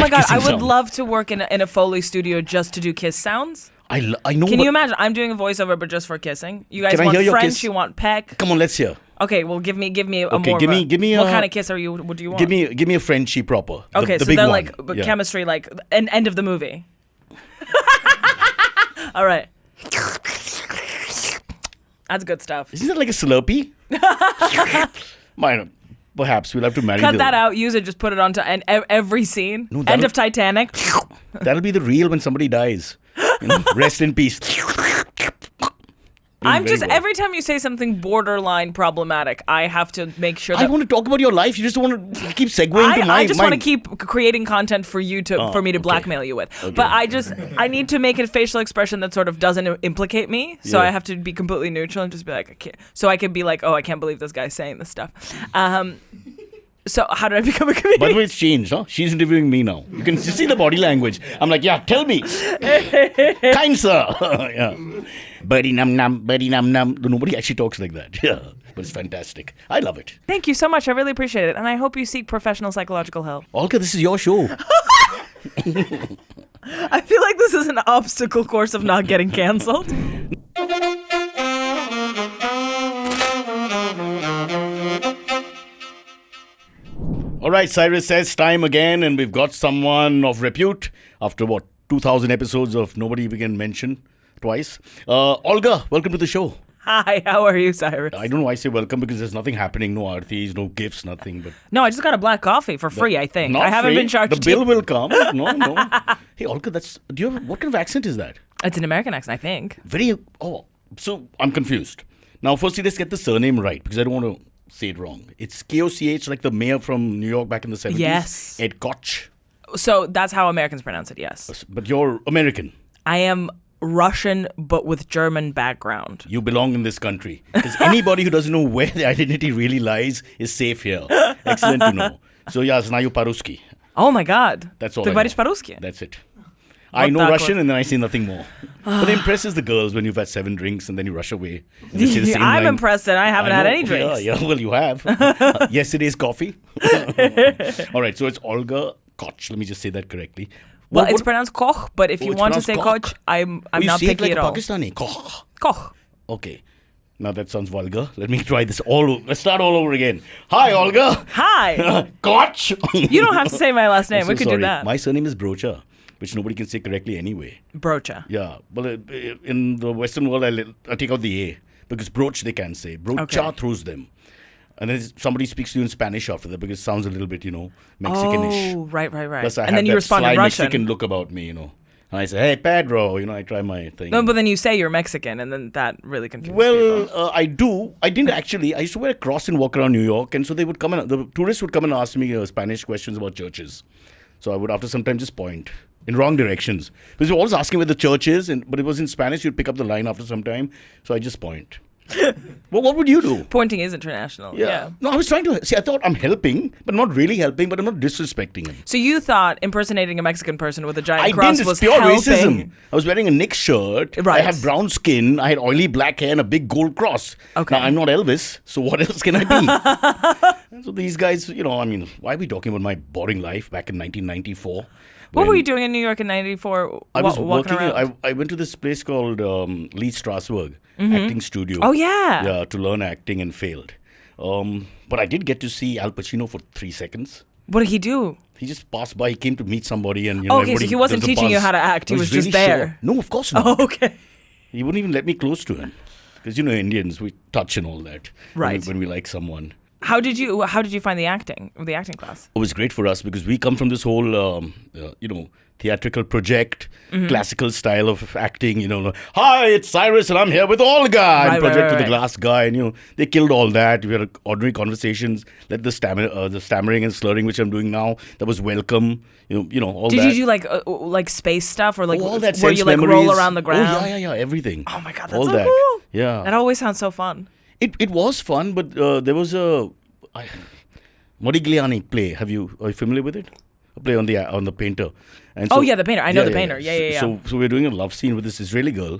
my God, kissing I would sound. love to work in a Foley studio just to do kiss sounds. I know. Can you imagine? I'm doing a voiceover, but just for kissing. You guys Can I want hear your French? kiss? You want peck? Come on, let's hear. Okay, well, give me a Okay, more. give me What a- kind of kiss are you? What do you want? Give me a Frenchie proper. Okay, the so big then one. like Yeah. chemistry, like end of the movie. All right. That's good stuff. Isn't that like a Slurpee? Minor. Perhaps we'll have to marry. Cut that out. Use it. Just put it onto every scene. No, End that'll- of Titanic. That'll be the real when somebody dies. Rest in peace. I'm Very just well. every time you say something borderline problematic, I have to make sure that I want to talk about your life. You just don't want to keep segueing to my. I just want to mine. keep creating content for you for me to okay. blackmail you with. Okay. But I need to make a facial expression that sort of doesn't implicate me. So Yeah. I have to be completely neutral and just be like, okay. So I can be like, oh, I can't believe this guy's saying this stuff. So how did I become a comedian? By the way, it's changed, huh? She's interviewing me now. You can see the body language. I'm like, yeah, tell me. Kind sir. Yeah. Birdie num num, birdie num num. Nobody actually talks like that. Yeah. But it's fantastic. I love it. Thank you so much. I really appreciate it. And I hope you seek professional psychological help. Olga, this is your show. I feel like this is an obstacle course of not getting canceled. All right, Cyrus Says time again, and we've got someone of repute after what, 2,000 episodes of nobody we can mention twice. Olga, welcome to the show. Hi, how are you, Cyrus? I don't know why I say welcome because there's nothing happening, no artis, no gifts, nothing. But No, I just got a black coffee for free, I think. not I haven't free. been charged. The bill will come. No. Hey, Olga, what kind of accent is that? It's an American accent, I think. So I'm confused. Now, firstly, let's get the surname right because I don't want to say it wrong. It's Koch, like the mayor from New York back in the 70s. Yes. Ed Koch. So that's how Americans pronounce it, yes. But you're American. I am Russian, but with German background. You belong in this country. Because anybody who doesn't know where their identity really lies is safe here. Excellent to know. So, yeah, znаю по-русски. Oh my God. That's all Ты I говоришь know. по-русски? That's it. I know так Russian вот. and then I say nothing more. But it impresses the girls when you've had 7 drinks and then you rush away. And they say the same I'm line. impressed that I haven't I had know. any drinks. Yeah, well, you have. Yesterday's coffee. All right, so it's Olga Koch. Let me just say that correctly. Well, it's pronounced Koch, but if you it's want to pronounced say Koch. Koch, I'm you not say it picky like at a all. Pakistani. Koch. Koch. Okay. Now that sounds vulgar. Let me try this let's start all over again. Hi, Olga. Hi. Koch. You don't have to say my last name. I'm We so could sorry. do that. My surname is Brocha, which nobody can say correctly anyway. Brocha. Yeah. Well, in the Western world, I take out the A because broach they can say. Brocha Okay. throws them. And then somebody speaks to you in Spanish after that because it sounds a little bit, Mexicanish. Oh, right. Plus, I And have then you that respond sly in Russian. Mexican look about me, And I say, hey, Pedro, I try my thing. No, but then you say you're Mexican, and then that really confuses Well, people. I do. I didn't actually. I used to wear a cross and walk around New York. And so they would come and the tourists would come and ask me Spanish questions about churches. So I would, after some time, just point in wrong directions. Because you're always asking where the church is, but it was in Spanish. You'd pick up the line after some time. So I just point. Well, what would you do? Pointing is international. Yeah. No, I was trying to see. I thought I'm helping, but not really helping. But I'm not disrespecting him. So you thought impersonating a Mexican person with a giant I cross didn't. was It's pure helping. racism. I was wearing a Knicks shirt. Right. I have brown skin. I had oily black hair and a big gold cross. Okay. Now I'm not Elvis, so what else can I be? So these guys, why are we talking about my boring life back in 1994? What were you doing in New York in '94? I was walking working. around? I went to this place called Lee Strasberg acting studio. Oh yeah. Yeah, to learn acting and failed. But I did get to see Al Pacino for 3 seconds. What did he do? He just passed by. He came to meet somebody, and Okay, so everybody- he wasn't there was a teaching you buzz. how to act, he I was just really there. sure. No, of course not. Oh, okay. He wouldn't even let me close to him because Indians, we touch and all that. Right. When we like someone. How did you find the acting class? It was great for us because we come from this whole, theatrical project, classical style of acting. Hi, it's Cyrus, and I'm here with Olga. Right, and project with right. the glass guy, and they killed all that. We had ordinary conversations. Let the stammering and slurring, which I'm doing now, that was welcome. All Did that. you do like space stuff or like all that where sense you like memories. roll around the ground? Oh yeah, everything. Oh my God, that's all so that. cool. Yeah. That always sounds so fun. It was fun, but there was a Modigliani play. Are you familiar with it? A play on the Painter. And Oh, yeah, The Painter. I know The Painter. Yeah. So we're doing a love scene with this Israeli girl,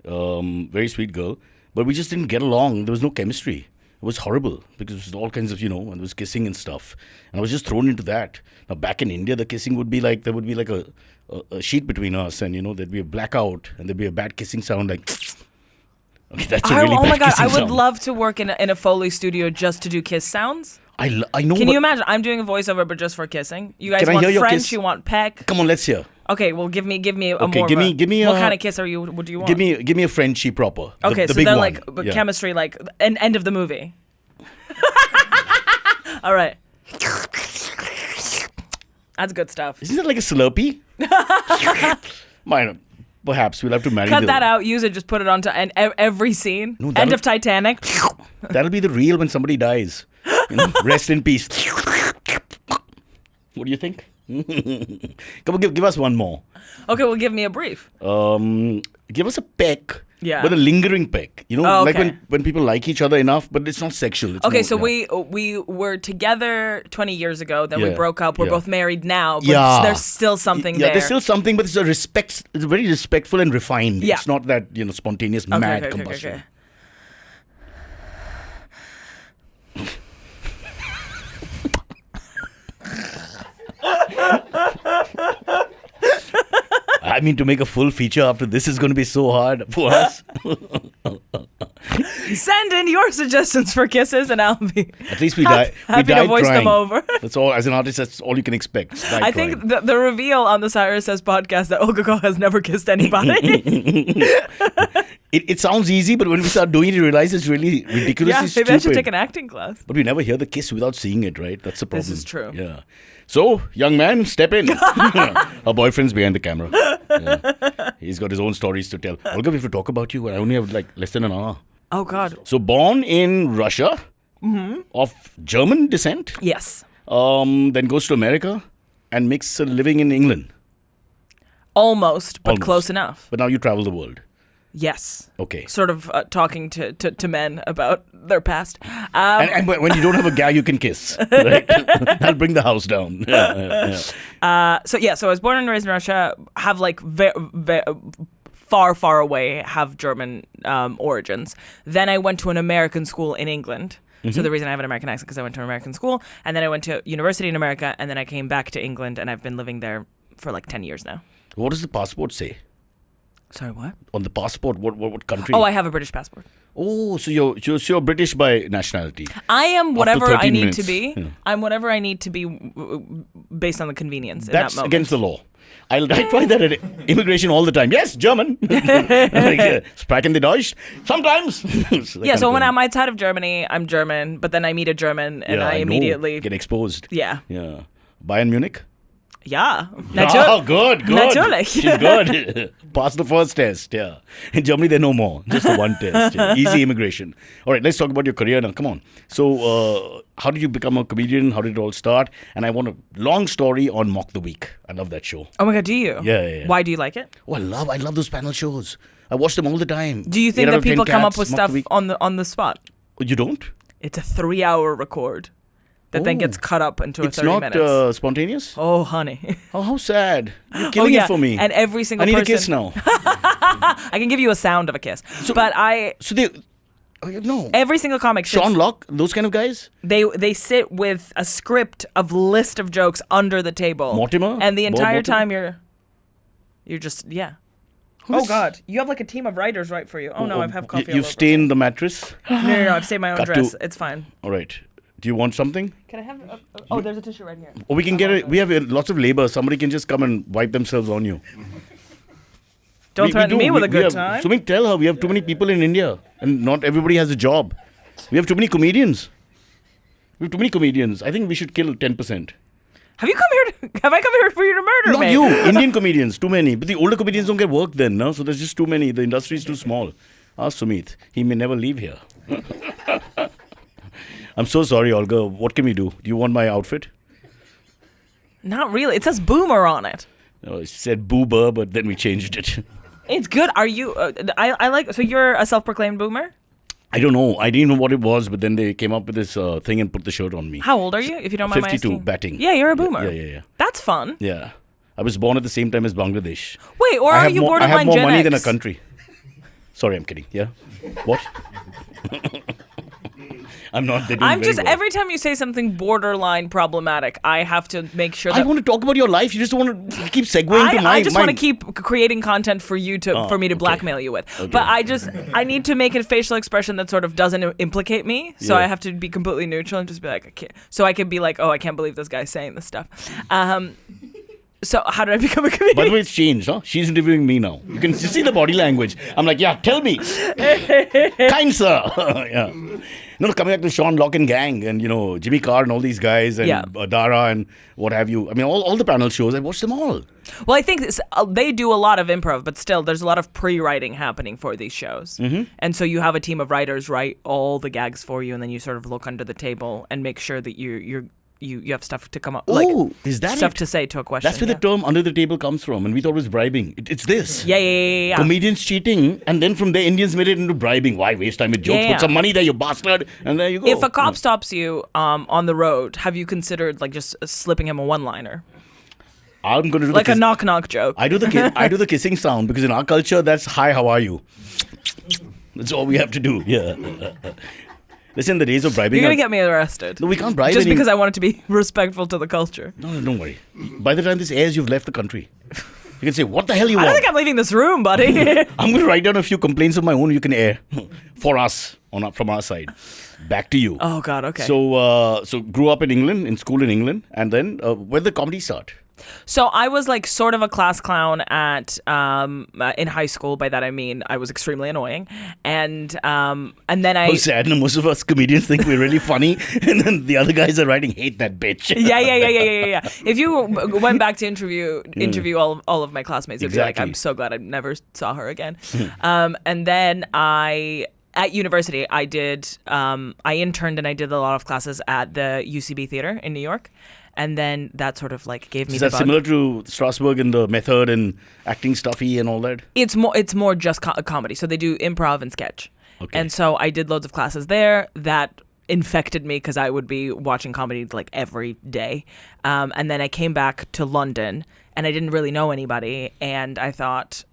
very sweet girl, but we just didn't get along. There was no chemistry. It was horrible because it was all kinds of, and there was kissing and stuff. And I was just thrown into that. Now, back in India, the kissing would be like, there would be like a sheet between us and, there'd be a blackout and there'd be a bad kissing sound like, okay, that's a really oh bad my God, kissing I would sound. love to work in a Foley studio just to do kiss sounds. I know. Can you imagine? I'm doing a voiceover, but just for kissing. You guys Can I want hear your French, kiss? you want peck. Come on, let's hear. Okay, well, give me a Okay, more. give me what a- kind of kiss what do you want? Give me a Frenchie proper. Okay, the so big then one. like Yeah. chemistry, like end of the movie. All right. That's good stuff. Isn't that like a Slurpee? Minor. Perhaps we'll have to marry Cut that out. Use it. Just put it onto every scene. No, End that'll- of Titanic. That'll be the real when somebody dies. Rest in peace. What do you think? Come on, give us one more. Okay, well, give me a brief. Give us a peck. Yeah. But a lingering peck. Oh, like okay. when people like each other enough, but it's not sexual. It's Okay, more, so yeah. we were together 20 years ago. Then we Yeah, broke up. We're yeah. both married now, but Yeah. there's still something Yeah, there. there's still something, but it's very respectful and refined. Yeah. It's not that, spontaneous mad okay, combustion. okay. I mean, to make a full feature after this is going to be so hard for us. Send in your suggestions for kisses, and I'll be At least we died. happy to voice them over. That's all. As an artist, that's all you can expect. I think the reveal on the Cyrus Says podcast that Olga Koch has never kissed anybody. It sounds easy, but when we start doing it, you realize it's really ridiculously Yeah, stupid. maybe I should take an acting class. But we never hear the kiss without seeing it, right? That's the problem. This is true. Yeah. So, young man, step in. Our boyfriend's behind the camera. Yeah. He's got his own stories to tell. Olga, we have to talk about you. I only have like less than an hour. Oh, God. So, born in Russia, of German descent, Yes. then goes to America and makes a living in England. Almost, but Almost. close enough. But now you travel the world. Yes. Okay. Sort of talking to men about their past. And when you don't have a guy you can kiss, right? That'll bring the house down. Yeah. So I was born and raised in Russia, have like far away, have German origins. Then I went to an American school in England. So the reason I have an American accent because I went to an American school, and then I went to university in America, and then I came back to England, and I've been living there for like 10 years now. What does the passport say? Sorry, what? On the passport, what country? Oh, I have a British passport. Oh, so you're British by nationality. I am whatever I 13 need minutes. to be. Yeah. I'm whatever I need to be based on the convenience in That's that moment. against the law. I try that at immigration all the time. Yes, German. Sprechen die Deutsch? Sometimes. Yeah, so when I'm outside of Germany, I'm German, but then I meet a German and I know. immediately... Get exposed. Yeah. Yeah. Bayern Munich? Yeah. Oh, good. Natürlich. She's good. Pass the first test, yeah. In Germany, there are no more. Just the one test. Yeah. Easy immigration. All right, let's talk about your career now. Come on. So, how did you become a comedian? How did it all start? And I want a long story on Mock the Week. I love that show. Oh my God, do you? Yeah. Why do you like it? Oh, I love those panel shows. I watch them all the time. Do you think 8 out that of 10 people come up cats, with Mock the stuff Week. on the spot? Oh, you don't? It's a 3-hour record that then Oh. gets cut up into It's 30 not minutes. spontaneous? Oh, honey. Oh, how sad. You're killing it for me. And every single I need person... a kiss now. I can give you a sound of a kiss. But So they... Oh, no. every single comic sits, Sean Locke, those kind of guys? they sit with a script of list of jokes under the table. Mortimer? And the Bob entire Mortimer? time you're just, yeah. Oh, God. You have like a team of writers write for you. Oh, no, I've had coffee all You've over. stained the mattress? No, I've saved my own Cut dress. to- It's fine. All right. Do you want something? Can I have... oh, there's a tissue right here. Or we can we have lots of labor. Somebody can just come and wipe themselves on you. Don't We threaten do. me with a We good have, time. Sumik, tell her we have too many people in India and not everybody has a job. We have too many comedians. We have too many comedians. I think we should kill 10%. Have I come here for you to murder Not me? you, Indian comedians, too many. But the older comedians don't get work then, no? So there's just too many. The industry is too small. Ask Sumit. He may never leave here. I'm so sorry, Olga. What can we do? Do you want my outfit? Not really. It says boomer on it. No, it said boober, but then we changed it. It's good. Are you... I like... So you're a self-proclaimed boomer? I don't know. I didn't know what it was, but then they came up with this thing and put the shirt on me. How old are you, if you don't mind my 52, asking? batting. Yeah, you're a boomer. Yeah. That's fun. Yeah. I was born at the same time as Bangladesh. Wait, or I are have you more, I borderline have more Gen money X? than a country. Sorry, I'm kidding. Yeah. What? I'm not. They're doing I'm very just, well. every time you say something borderline problematic, I have to make sure I that... want to talk about your life. You just want to keep segueing to my... I just want to keep creating content for you for me to okay. blackmail you with. Okay. But I need to make a facial expression that sort of doesn't implicate me. So I have to be completely neutral and just be like, okay. So I can be like, oh, I can't believe this guy's saying this stuff. So how did I become a comedian? By the way, it's changed, huh? She's interviewing me now. You can see the body language. I'm like, yeah, tell me. Kind sir. Yeah. No, coming back to Sean Locke and gang and, Jimmy Carr and all these guys and Dara and what have you. I mean, all the panel shows, I watched them all. Well, I think they do a lot of improv, but still, there's a lot of pre-writing happening for these shows. Mm-hmm. And so you have a team of writers write all the gags for you, and then you sort of look under the table and make sure that you have stuff to come up, is that stuff it? to say to a question. That's where the term under the table comes from, and we thought it was bribing. It's this. Yeah. Comedians cheating, and then from there, Indians made it into bribing. Why waste time with jokes? Yeah. Put some money there, you bastard, and there you go. If a cop stops you on the road, have you considered just slipping him a one-liner? I'm going to do a knock-knock joke. I do the kissing sound because in our culture, that's hi, how are you? That's all we have to do. Yeah. Listen, the days of bribing... You're going to get me arrested. No, we can't bribe Just because I want it to be respectful to the culture. No, don't worry. By the time this airs, you've left the country. You can say, what the hell you want? I don't think I'm leaving this room, buddy. I'm going to write down a few complaints of my own you can air for us, from our side. Back to you. Oh, God, okay. So grew up in England, in school in England, and then where did the comedy start? So I was sort of a class clown at in high school. By that I mean I was extremely annoying, and then I... How sad. No, most of us comedians think we're really funny, and then the other guys are writing, hate that bitch. Yeah. If you went back to interview all of my classmates, you'd be like, Exactly. I'm so glad I never saw her again. And then at university, I interned and I did a lot of classes at the UCB Theater in New York. And then that sort of gave me Is the that bug. similar to Strasbourg and the method and acting stuffy and all that? It's more just comedy. So they do improv and sketch. Okay. And so I did loads of classes there that infected me because I would be watching comedy every day. And then I came back to London and I didn't really know anybody. And I thought,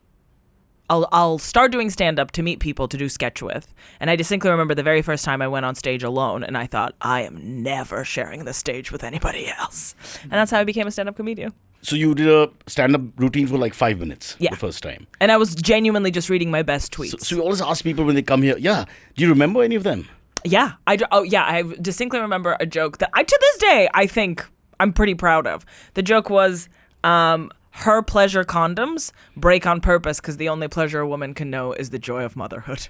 I'll start doing stand-up to meet people to do sketch with. And I distinctly remember the very first time I went on stage alone, and I thought, I am never sharing the stage with anybody else. And that's how I became a stand-up comedian. So you did a stand-up routine for 5 minutes Yeah. the first time. And I was genuinely just reading my best tweets. So you always ask people when they come here, do you remember any of them? Yeah. I distinctly remember a joke that to this day, I think I'm pretty proud of. The joke was... her pleasure condoms break on purpose because the only pleasure a woman can know is the joy of motherhood.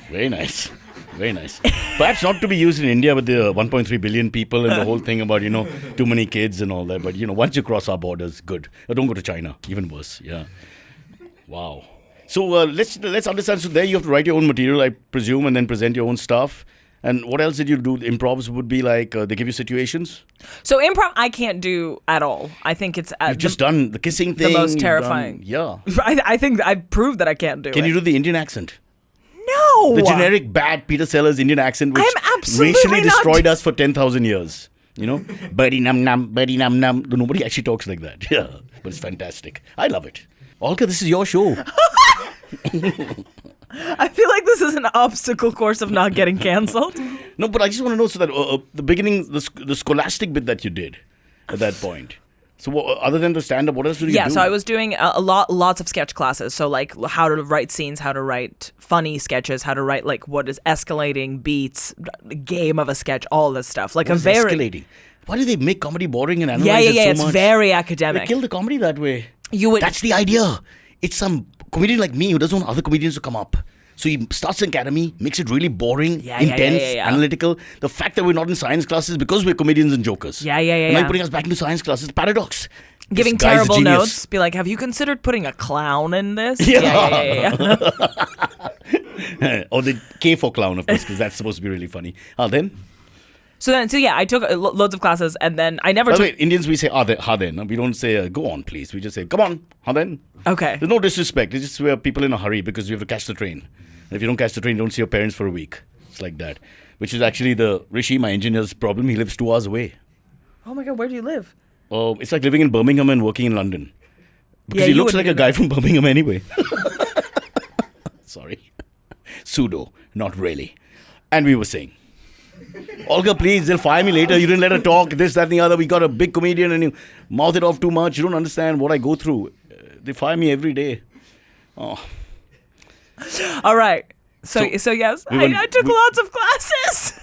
Very nice. Very nice. Perhaps not to be used in India with the 1.3 billion people and the whole thing about, too many kids and all that. But, once you cross our borders, good. Don't go to China. Even worse. Yeah. Wow. So let's understand. So there you have to write your own material, I presume, and then present your own stuff. And what else did you do? The improvs would be they give you situations? So improv, I can't do at all. I think it's... You've just done the kissing thing. The most terrifying. I think I've proved that I can't do it. Can you do the Indian accent? No! The generic bad Peter Sellers Indian accent, which I'm absolutely racially not destroyed us for 10,000 years. Birdie num num, birdie num num. Nobody actually talks like that. Yeah, but it's fantastic. I love it. Olga, this is your show. I feel like this is an obstacle course of not getting cancelled. No, but I just want to know so that the beginning, the scholastic bit that you did at that point. So other than the stand-up, what else did you do? Yeah, so I was doing lots of sketch classes. So how to write scenes, how to write funny sketches, how to write what is escalating, beats, game of a sketch, all this stuff. Escalating? Why do they make comedy boring and analyze it so it's much? very academic. They kill the comedy that way. That's the idea. It's some comedian like me who doesn't want other comedians to come up. So he starts an academy, makes it really boring, intense, analytical. The fact that we're not in science classes because we're comedians and jokers. Yeah. Now putting us back into science classes, paradox. Giving terrible notes, be like, have you considered putting a clown in this? Yeah. Or the K for clown, of course, because that's supposed to be really funny. Then? So I took loads of classes, and then I never. Wait, Indians we say haden. We don't say go on, please. We just say come on, haden. Okay. There's no disrespect. It's just we're people in a hurry because you have to catch the train. And if you don't catch the train, you don't see your parents for a week. It's like that, which is actually the Rishi, my engineer's problem. He lives 2 hours away. Oh my God, where do you live? Oh, it's like living in Birmingham and working in London. Because he you looks like a guy from Birmingham anyway. Sorry. Pseudo, not really. And we were saying, Olga, please, they'll fire me later. You didn't let her talk, this, that, and the other. We got a big comedian and you mouth it off too much. You don't understand what I go through. They fire me every day. Oh. All right. So yes, I took lots of classes.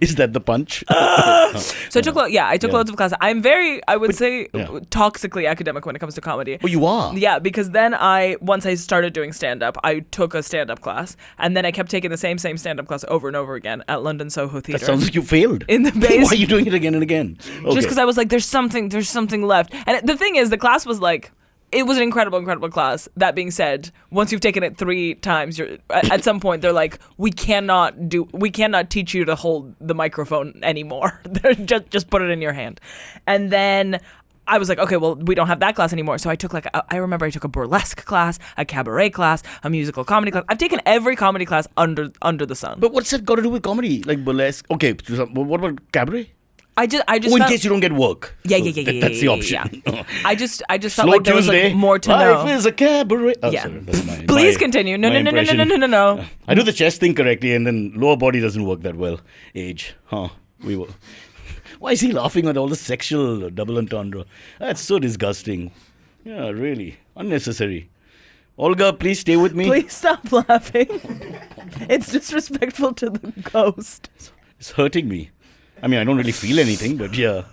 Is that the punch? So I took loads of classes. I'm very, I would say, toxically academic when it comes to comedy. Oh, you are? Yeah, because then once I started doing stand-up, I took a stand-up class, and then I kept taking the same stand-up class over and over again at London Soho Theatre. That sounds like you failed. In the base. Why are you doing it again and again? Okay. Just because I was like, there's something left. And the thing is, the class was like, it was an incredible class. That being said, once you've taken it 3 times, at some point they're like, we cannot teach you to hold the microphone anymore. just put it in your hand. And then I was like, okay, well, we don't have that class anymore. So I took I remember I took a burlesque class, a cabaret class, a musical comedy class. I've taken every comedy class under the sun. But what's that got to do with comedy? Like burlesque? Okay, what about cabaret? I just in case you don't get work. Yeah. That's the option. Yeah. I just felt like there was like more to know. Life is a cabaret. Oh, yeah. Sorry, that's Please continue. No. I do the chest thing correctly, and then lower body doesn't work that well. Age, huh? We were. Why is he laughing at all the sexual double entendre? That's so disgusting. Yeah, really unnecessary. Olga, please stay with me. Please stop laughing. It's disrespectful to the ghost. It's hurting me. I mean, I don't really feel anything, but yeah,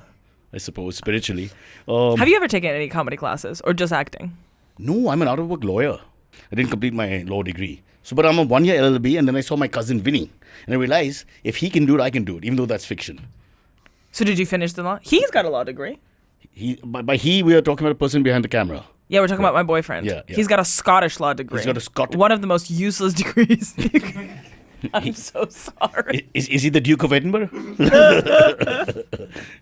I suppose spiritually. Have you ever taken any comedy classes or just acting? No, I'm an out-of-work lawyer. I didn't complete my law degree. But I'm a 1-year LLB, and then I saw my cousin Vinny, and I realized if he can do it, I can do it, even though that's fiction. So did you finish the law? He's got a law degree. By he, we are talking about a person behind the camera. Yeah, we're talking about my boyfriend. Yeah. He's got a Scottish law degree. He's got a Scottish. One of the most useless degrees. I'm so sorry. Is he the Duke of Edinburgh?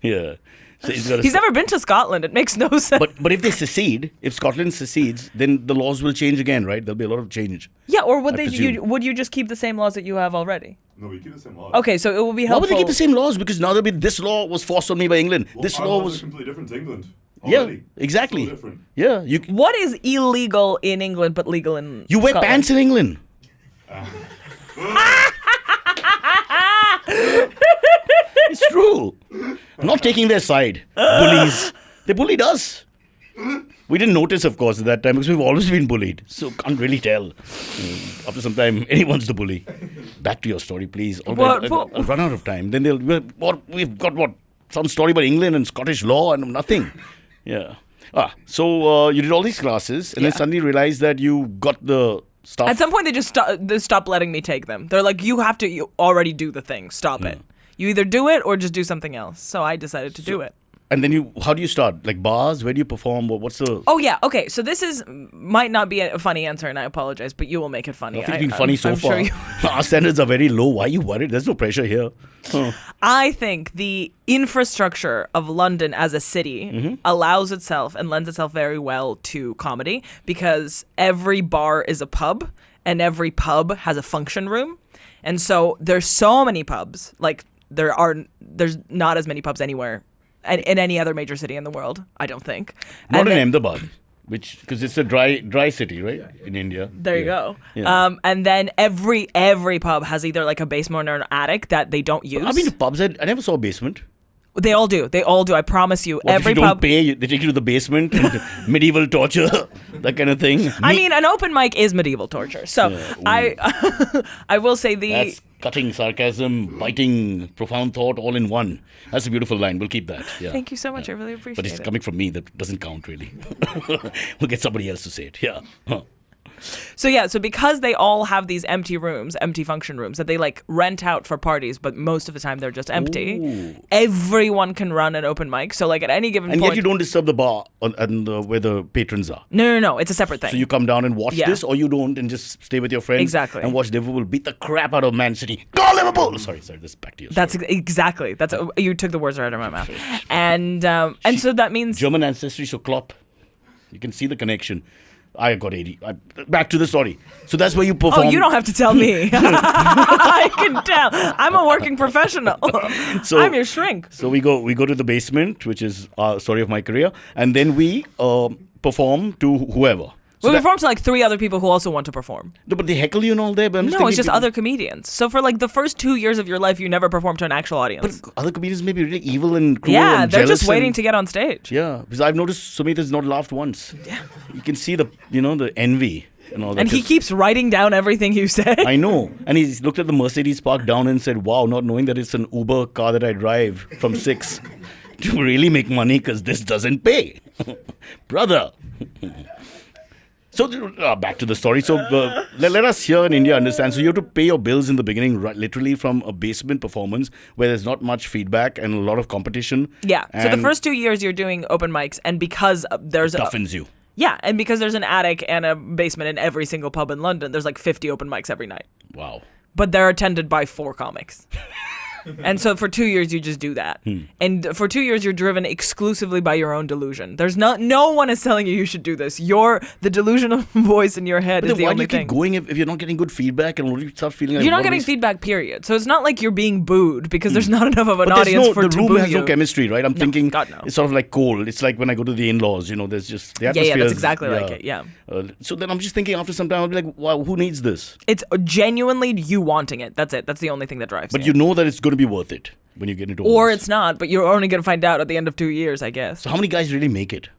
Yeah. So he's never been to Scotland. It makes no sense. But if they secede, if Scotland secedes, then the laws will change again, right? There'll be a lot of change. Yeah, or would would you just keep the same laws that you have already? No, we keep the same laws. Okay, so it will be helpful. Why would they keep the same laws? Because now there'll be this law was forced on me by England. Well, this our law laws was are completely different to England. Yeah, Already. exactly. So different. Yeah, what is illegal in England but legal in you wear Scotland? pants in England. It's true. I'm not taking their side. Bullies. They bullied us. We didn't notice, of course, at that time because we've always been bullied. So can't really tell. After some time, anyone's the bully. Back to your story, please. I'll run out of time. Then we've got some story about England and Scottish law and nothing. Yeah. So you did all these classes and then suddenly realized that you got the stuff. At some point, they stopped letting me take them. They're like, you already do the thing. Stop it. You either do it or just do something else. So I decided to do it. And then how do you start? Like bars? Where do you perform? What's the... Oh, yeah. Okay. So this might not be a funny answer, and I apologize, but you will make it funny. It's been funny so far. Sure Our standards are very low. Why are you worried? There's no pressure here. I think the infrastructure of London as a city allows itself and lends itself very well to comedy because every bar is a pub and every pub has a function room. And so there's so many pubs. Like there's not as many pubs anywhere in any other major city in the world, I don't think. Not in Ahmedabad, because it's a dry city, right? In India. There you go. Yeah. And then every pub has either like a basement or an attic that they don't use. I've been to pubs. I never saw a basement. They all do. I promise you. Every if you don't pay, they take you to the basement, medieval torture, that kind of thing. I mean, an open mic is medieval torture. So I will say That's cutting, sarcasm, biting, profound thought, all in one. That's a beautiful line. We'll keep that. Yeah. Thank you so much. I really appreciate it. But it's coming from me. That doesn't count, really. We'll get somebody else to say it. Yeah. So because they all have these empty rooms, empty function rooms that they like rent out for parties, but most of the time they're just empty. Ooh. Everyone can run an open mic. So like at any given point. And yet you don't disturb the bar and where the patrons are. No. It's a separate thing. So you come down and watch this, or you don't and just stay with your friends. Exactly. And watch Liverpool beat the crap out of Man City. Go Liverpool! Sorry. This is back to you. That's exactly. You took the words right out of my mouth. And so that means German ancestry, so Klopp. You can see the connection. I got 80. Back to the story. So that's where you perform. Oh, you don't have to tell me. I can tell. I'm a working professional. So, I'm your shrink. So we go to the basement, which is our story of my career, and then we perform to whoever. We perform to like 3 other people who also want to perform. No, but they heckle you and all there. But No, it's just other comedians. So for like the first 2 years of your life, you never perform to an actual audience. But other comedians may be really evil and cruel Yeah, and they're jealous just waiting and, to get on stage. Yeah, because I've noticed Sumit has not laughed once. Yeah. You can see the envy and all that. And he keeps writing down everything you say. I know. And he looked at the Mercedes parked down and said, wow, not knowing that it's an Uber car that I drive from 6 to really make money because this doesn't pay. Brother. So back to the story. So let us here in India understand. So you have to pay your bills in the beginning, literally from a basement performance where there's not much feedback and a lot of competition. Yeah. So the first 2 years you're doing open mics, and because there's toughens you. Yeah, and because there's an attic and a basement in every single pub in London, there's like 50 open mics every night. Wow. But they're attended by 4 comics. And so for 2 years, you just do that. And for 2 years, you're driven exclusively by your own delusion. There's no one is telling you should do this. The delusional voice in your head is the only thing. Why do you keep going if you're not getting good feedback and you start feeling like... You're not getting feedback, period. So it's not like you're being booed because there's not enough of an audience for to boo you. The room has no chemistry, right? I'm thinking God, no. It's sort of like coal. It's like when I go to the in-laws, there's just... The atmosphere that's exactly like it, yeah. So then I'm just thinking after some time, I'll be like, wow, who needs this? It's genuinely you wanting it. That's it. That's the only thing that drives But you know that it's going to be worth it. When you get into or it's not, but you're only going to find out at the end of 2 years, I guess. So how many guys really make it?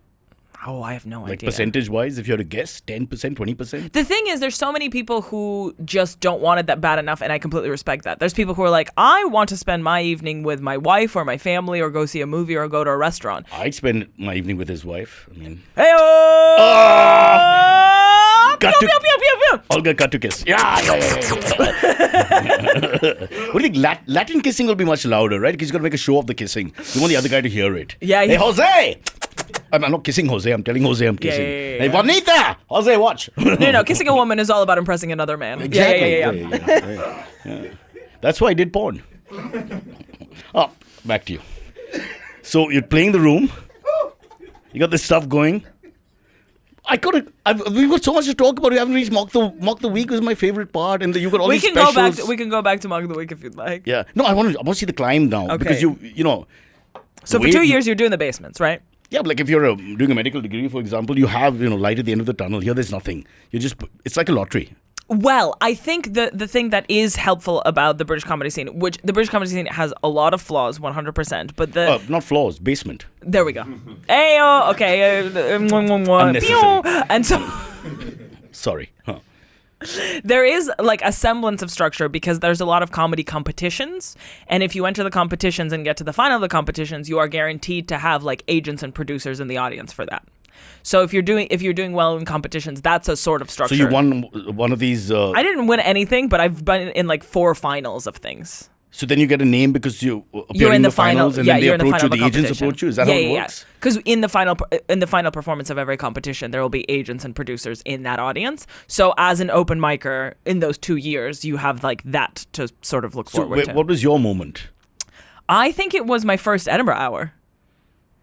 Oh, I have no idea. Like percentage-wise, if you had to guess, 10%, 20%? The thing is, there's so many people who just don't want it that bad enough, and I completely respect that. There's people who are like, I want to spend my evening with my wife or my family or go see a movie or go to a restaurant. I'd spend my evening with his wife. I mean... Hey-oh! Olga, cut to kiss. Yeah. What do you think? Latin kissing will be much louder, right? Because you've got to make a show of the kissing. You want the other guy to hear it. Yeah. Hey, Jose! I'm not kissing Jose. I'm telling Jose I'm kissing. Yeah. Hey, Juanita! Jose, watch. No. Kissing a woman is all about impressing another man. Exactly. Yeah. That's why I did porn. Oh, back to you. So you're playing the room. You got this stuff going. We've got so much to talk about. We haven't reached Mock the Week was my favorite part, and you got all these specials. We can go back to Mock the Week if you'd like. Yeah. No, I want to see the climb now. Okay. Because you know. So for 2 years you're doing the basements, right? Yeah, but like if you're doing a medical degree, for example, you have light at the end of the tunnel. Here, there's nothing. It's like a lottery. Well, I think the thing that is helpful about the British comedy scene, which the British comedy scene has a lot of flaws, 100%, but not flaws, basement. There we go. Ayo, okay. Unnecessary. And so... Sorry. Huh. There is like a semblance of structure because there's a lot of comedy competitions, and if you enter the competitions and get to the final of the competitions, you are guaranteed to have like agents and producers in the audience for that. So if you're doing well in competitions, that's a sort of structure. So you won one of these... I didn't win anything, but I've been in like 4 finals of things. So then you get a name because you're in the finals, and then they approach you, the agents approach you? Is that how it works? Because in the final performance of every competition, there will be agents and producers in that audience. So as an open micer, in those 2 years, you have like that to sort of look forward to. What was your moment? I think it was my first Edinburgh hour.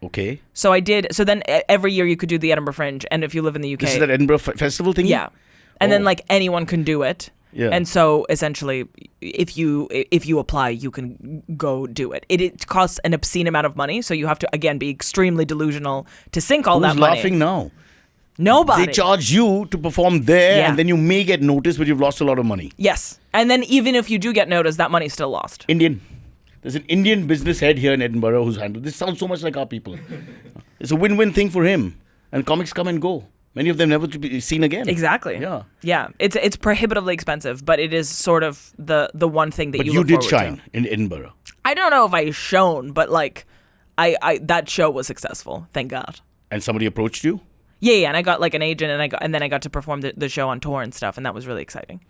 Okay. So then every year you could do the Edinburgh Fringe, and if you live in the UK... This is that Edinburgh Festival thing? Yeah. And then like anyone can do it. Yeah. And so essentially, if you apply, you can go do it. It costs an obscene amount of money, so you have to, again, be extremely delusional to sink all that money. Who's laughing now? Nobody. They charge you to perform there, and then you may get noticed, but you've lost a lot of money. Yes. And then even if you do get noticed, that money's still lost. There's an Indian business head here in Edinburgh who's handled this. Sounds so much like our people. It's a win-win thing for him. And comics come and go. Many of them never to be seen again. Exactly. Yeah. Yeah. It's prohibitively expensive, but it is sort of the one thing that you look forward to. But you did shine in Edinburgh. I don't know if I shone, but like, I that show was successful. Thank God. And somebody approached you? Yeah. And I got like an agent, and then I got to perform the show on tour and stuff, and that was really exciting.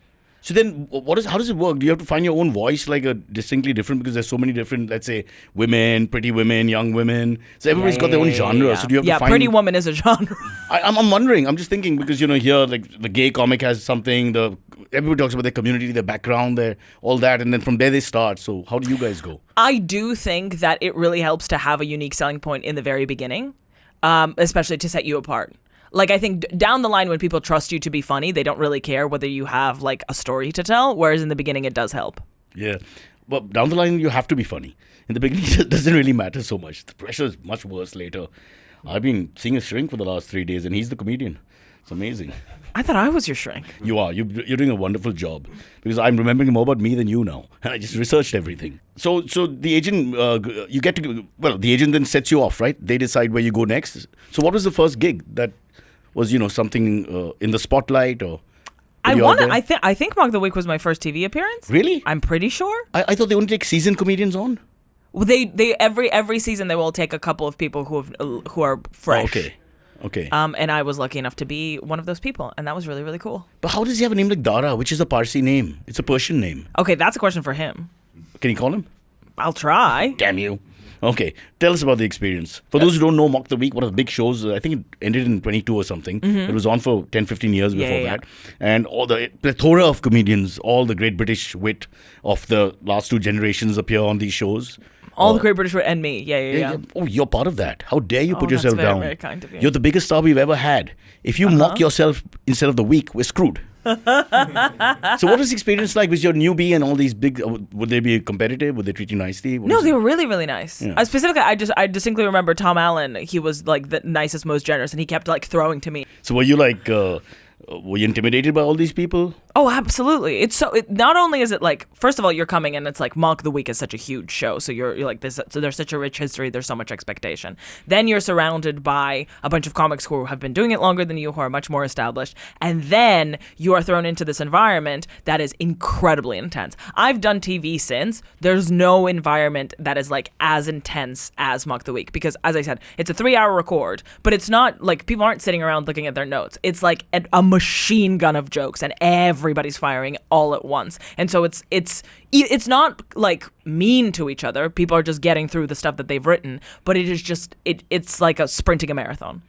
So then, how does it work? Do you have to find your own voice, like a distinctly different? Because there's so many different, let's say, women, pretty women, young women. So everybody's got their own genre. Yeah. So do you have to find? Pretty woman is a genre. I'm wondering. I'm just thinking because here, like the gay comic has something. Everybody talks about their community, their background, all that, and then from there they start. So how do you guys go? I do think that it really helps to have a unique selling point in the very beginning, especially to set you apart. Like, I think down the line when people trust you to be funny, they don't really care whether you have, like, a story to tell, whereas in the beginning it does help. Yeah. Well, down the line, you have to be funny. In the beginning, it doesn't really matter so much. The pressure is much worse later. I've been seeing a shrink for the last 3 days, and he's the comedian. It's amazing. I thought I was your shrink. You are. You're doing a wonderful job because I'm remembering more about me than you now, and I just researched everything. So the agent, you get to. Well, the agent then sets you off, right? They decide where you go next. So what was the first gig that was, something in the spotlight or? I think Mock the Week was my first TV appearance. Really? I'm pretty sure. I thought they only take seasoned comedians on. Well, they every season they will take a couple of people who are fresh. Oh, okay. And I was lucky enough to be one of those people, and that was really, really cool. But how does he have a name like Dara, which is a Parsi name? It's a Persian name. Okay, that's a question for him. Can you call him? I'll try. Damn you. Okay, tell us about the experience. For those who don't know, Mock the Week, one of the big shows, I think it ended in 22 or something. Mm-hmm. It was on for 10, 15 years before that. And all the plethora of comedians, all the great British wit of the last two generations appear on these shows. All the great British wit and me. Yeah. Oh, you're part of that. How dare you put that's yourself very, down? very kind of you. You're the biggest star we've ever had. If you mock yourself instead of the week, we're screwed. So what was the experience like? Was your newbie and all these big, would they be competitive? Would they treat you nicely? No, they were really, really nice. Yeah. Specifically, I distinctly remember Tom Allen. He was like the nicest, most generous, and he kept like throwing to me. So were you like, were you intimidated by all these people? Oh, absolutely. Not only is it like, first of all, you're coming and it's like Mock the Week is such a huge show. So you're like this. So there's such a rich history. There's so much expectation. Then you're surrounded by a bunch of comics who have been doing it longer than you, who are much more established. And then you are thrown into this environment that is incredibly intense. I've done TV since. There's no environment that is like as intense as Mock the Week. Because as I said, it's a 3-hour record, but it's not like people aren't sitting around looking at their notes. It's like a machine gun of jokes and everybody's firing all at once. And so it's not like mean to each other. People are just getting through the stuff that they've written, but it is just it's like sprinting a marathon.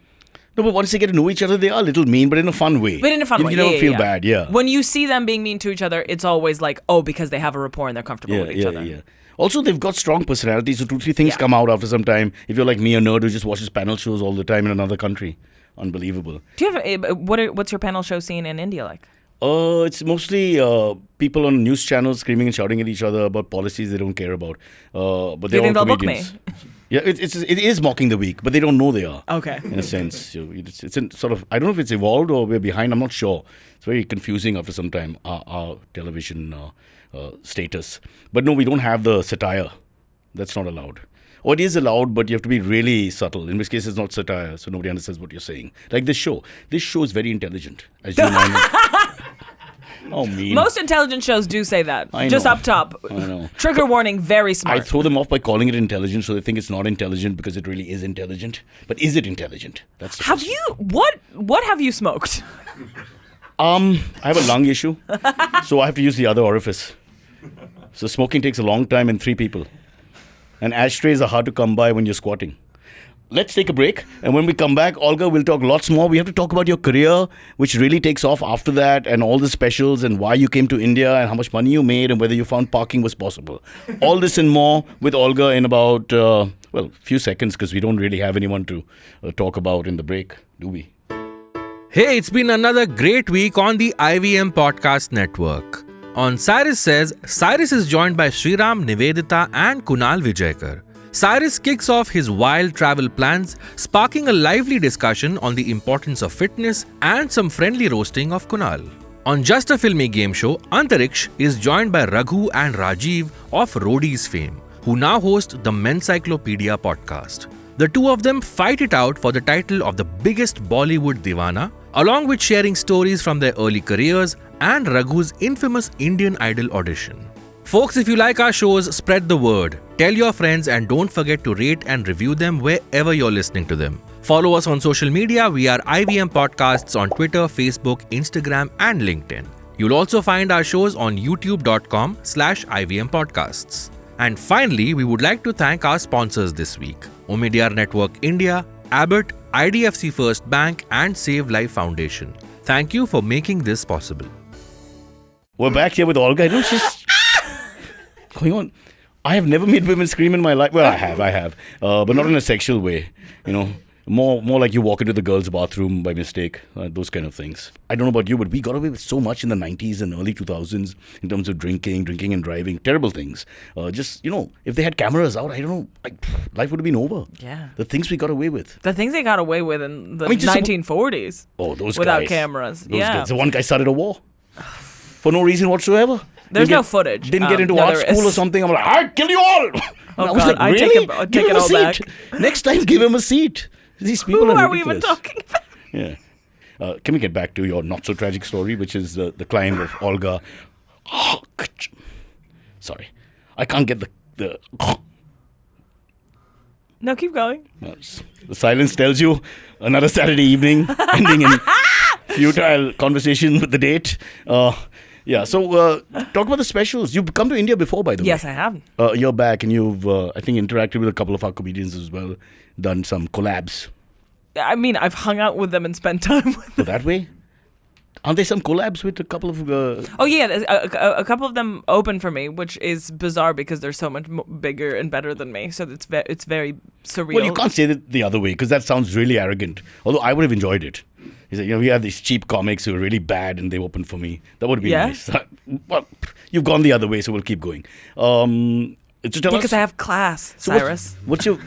No, but once they get to know each other, they are a little mean, but in a fun way. But in a fun way, you don't feel bad, yeah. When you see them being mean to each other, it's always like, oh, because they have a rapport and they're comfortable with each other. Yeah. Also, they've got strong personalities, so 2-3 things come out after some time. If you're like me, a nerd who just watches panel shows all the time in another country, unbelievable. Do you have what's your panel show scene in India like? It's mostly people on news channels screaming and shouting at each other about policies they don't care about. But they're all comedians. Yeah, it is mocking the week, but they don't know they are. Okay. In a sense, it's sort of. I don't know if it's evolved or we're behind. I'm not sure. It's very confusing after some time. Our television status, but no, we don't have the satire. That's not allowed. Or it is allowed, but you have to be really subtle. In which case, it's not satire, so nobody understands what you're saying. Like this show. This show is very intelligent, as you and I know. Oh, mean. Most intelligent shows do say that. Just up top. I know. Trigger warning, very smart. I throw them off by calling it intelligent, so they think it's not intelligent because it really is intelligent. But is it intelligent? That's the question. What have you smoked? I have a lung issue, so I have to use the other orifice. So smoking takes a long time and 3 people. And ashtrays are hard to come by when you're squatting. Let's take a break. And when we come back, Olga will talk lots more. We have to talk about your career, which really takes off after that, and all the specials, and why you came to India, and how much money you made, and whether you found parking was possible. All this and more with Olga in about, few seconds, because we don't really have anyone to talk about in the break, do we? Hey, it's been another great week on the IVM Podcast Network. On Cyrus Says, Cyrus is joined by Sriram Nivedita and Kunal Vijayakar. Cyrus kicks off his wild travel plans, sparking a lively discussion on the importance of fitness and some friendly roasting of Kunal. On Just a Filmy Game Show, Antariksh is joined by Raghu and Rajiv of Roadies fame, who now host the Mencyclopedia podcast. The two of them fight it out for the title of the biggest Bollywood Divana, along with sharing stories from their early careers and Raghu's infamous Indian Idol audition. Folks, if you like our shows, spread the word. Tell your friends and don't forget to rate and review them wherever you're listening to them. Follow us on social media. We are IVM Podcasts on Twitter, Facebook, Instagram and LinkedIn. You'll also find our shows on youtube.com/IVM Podcasts. And finally, we would like to thank our sponsors this week: Omidyar Network India, Abbott, IDFC First Bank and Save Life Foundation. Thank you for making this possible. We're back here with Olga. I know she's going on. I have never made women scream in my life. Well, I have, but not in a sexual way. More like you walk into the girls' bathroom by mistake, those kind of things. I don't know about you, but we got away with so much in the 90s and early 2000s in terms of drinking and driving. Terrible things. Just, if they had cameras out, I don't know, life would have been over. Yeah. The things we got away with. The things they got away with in the just 1940s. Oh, those without guys. cameras. Those Yeah. guys. The one guy started a war for no reason whatsoever. There's no footage. Didn't get into No, art there school or is. something. I'm like, I'll kill you all. Oh, And I was God, like, I really? take Give it him a all seat. back. Next time, give him a seat. These people Who are are we even ridiculous. talking about? Yeah. Can we get back to your not so tragic story, which is the climb of Olga? Sorry, I can't get the. No, keep going. The silence tells you another Saturday evening ending in futile conversation with the date. Yeah. So talk about the specials. You've come to India before, by the way. Yes, I have. A year back, and you've I think interacted with a couple of our comedians as well. Done some collabs. I mean, I've hung out with them and spent time with them. So that way, aren't there some collabs with a couple of? Oh yeah, a couple of them open for me, which is bizarre because they're so much bigger and better than me. So it's very surreal. Well, you can't say that the other way because that sounds really arrogant. Although I would have enjoyed it. He said, we have these cheap comics who are really bad and they open for me. That would be nice. Well, you've gone the other way, so we'll keep going. Because I have class, So Cyrus. What's your?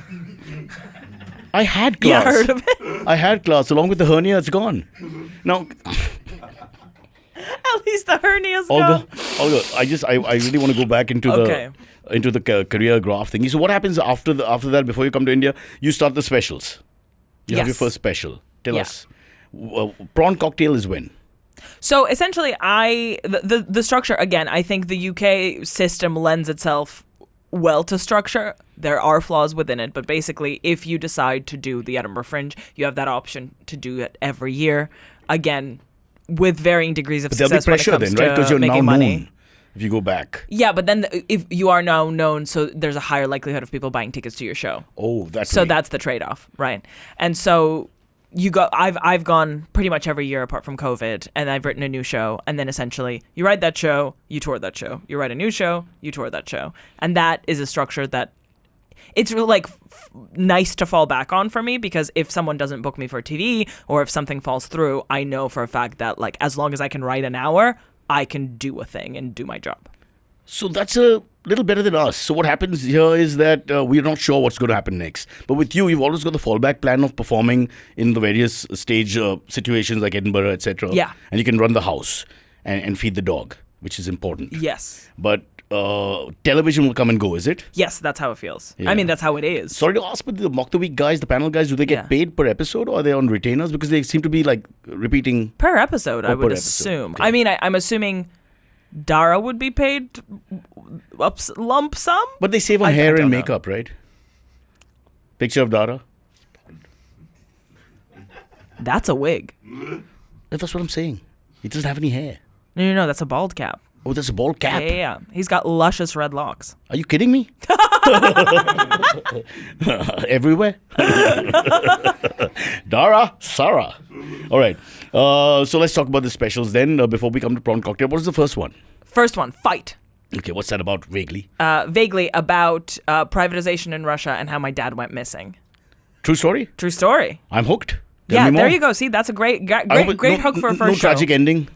I had class. Yeah, I heard of it. I had class. Along with the hernia, it's gone. Now, At least the hernia's Olga, gone. I really want to go back into the career graph thingy. So what happens after that? Before you come to India, you start the specials. You have your Yes. first special. Tell Yeah. us. Prawn cocktail is when? So essentially, the structure again. I think the UK system lends itself well to structure. There are flaws within it, but basically, if you decide to do the Edinburgh Fringe, you have that option to do it every year. Again, with varying degrees of But there'll be success when it pressure comes then, right? Because to you're now making money. known. If you go back. Yeah, but then if you are now known, so there's a higher likelihood of people buying tickets to your show. Oh, that's So that's the trade-off, right? And so I've gone pretty much every year apart from COVID, and I've written a new show, and then essentially you write that show, you tour that show. You write a new show, you tour that show. And that is a structure that it's really like nice to fall back on for me, because if someone doesn't book me for TV or if something falls through, I know for a fact that like as long as I can write an hour, I can do a thing and do my job. So that's a little better than us. So what happens here is that we're not sure what's going to happen next. But with you've always got the fallback plan of performing in the various stage situations like Edinburgh, etc. Yeah. And you can run the house and feed the dog, which is important. Yes. But television will come and go, is it? Yes, that's how it feels. Yeah. I mean, that's how it is. Sorry to ask, but the Mock the Week guys, the panel guys, do they get Yeah. paid per episode or are they on retainers? Because they seem to be like repeating. Per episode, I Oh, would per episode. assume. Okay. I mean, I'm assuming Dara would be paid lump sum. But they save on I hair don't and know. makeup, right? Picture of Dara. That's a wig. That's what I'm saying. He doesn't have any hair. No, that's a bald cap. Oh, that's a bald cap. Yeah. He's got luscious red locks. Are you kidding me? Everywhere. Dara, Sarah. All right. So let's talk about the specials then before we come to Prawn Cocktail. What is the first one? First one, Fight. Okay, what's that about vaguely? Vaguely about privatization in Russia and how my dad went missing. True story? True story. I'm hooked. Tell Yeah, me more. there you go. See, that's a great I hope it- no- hook for a no first show. tragic ending.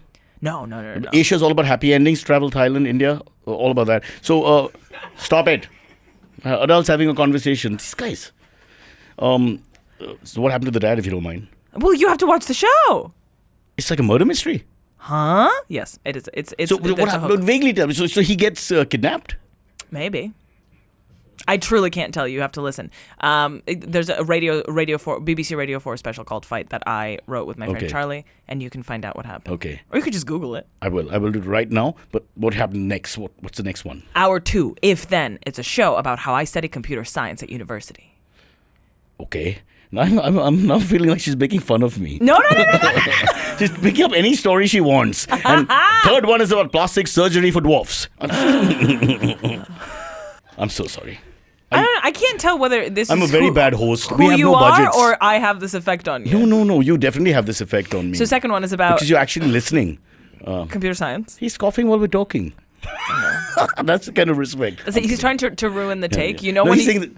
No. Asia's all about happy endings. Travel, Thailand, India, all about that. So stop it. Adults having a conversation. These guys. So what happened to the dad, if you don't mind? Well, you have to watch the show. It's like a murder mystery. Huh? Yes, it is. It's So there's what a happened? hook. Vaguely tell me. So he gets kidnapped? Maybe. I truly can't tell you. You have to listen. There's a BBC Radio 4 special called Fight that I wrote with my Okay. friend Charlie, and you can find out what happened. Okay. Or you could just Google it. I will do it right now. But what happened next? What's the next one? Hour 2, If Then. It's a show about how I studied computer science at university. Okay. Now I'm now feeling like she's making fun of me. No. She's picking up any story she wants. And third one is about plastic surgery for dwarfs. I'm so sorry. I don't know. I can't tell whether this I'm is a very who, bad host. who We have you no are budgets. or I have this effect on you. No. You definitely have this effect on me. So second one is about because you're actually listening. computer science. He's coughing while we're talking. That's the kind of respect. So he's trying to ruin the take. You know No, when he's saying that